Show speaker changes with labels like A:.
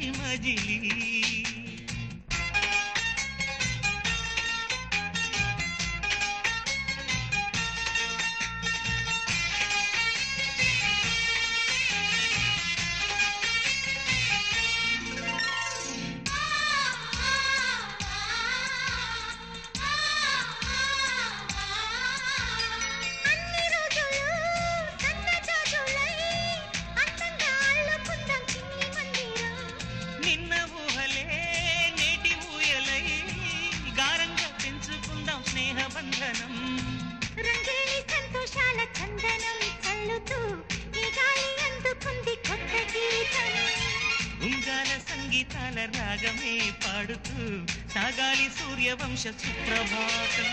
A: మనిషి మజిలీ స్నేహబంధనం
B: రంగేలి సంతోషాల చందనం చల్లుతూ ఈ గాలి అందుకుంది కొత్త గీతం
A: ఉంగాల సంగీతాల రాగమే పాడుతూ సాగాలి సూర్యవంశ సుప్రభాతం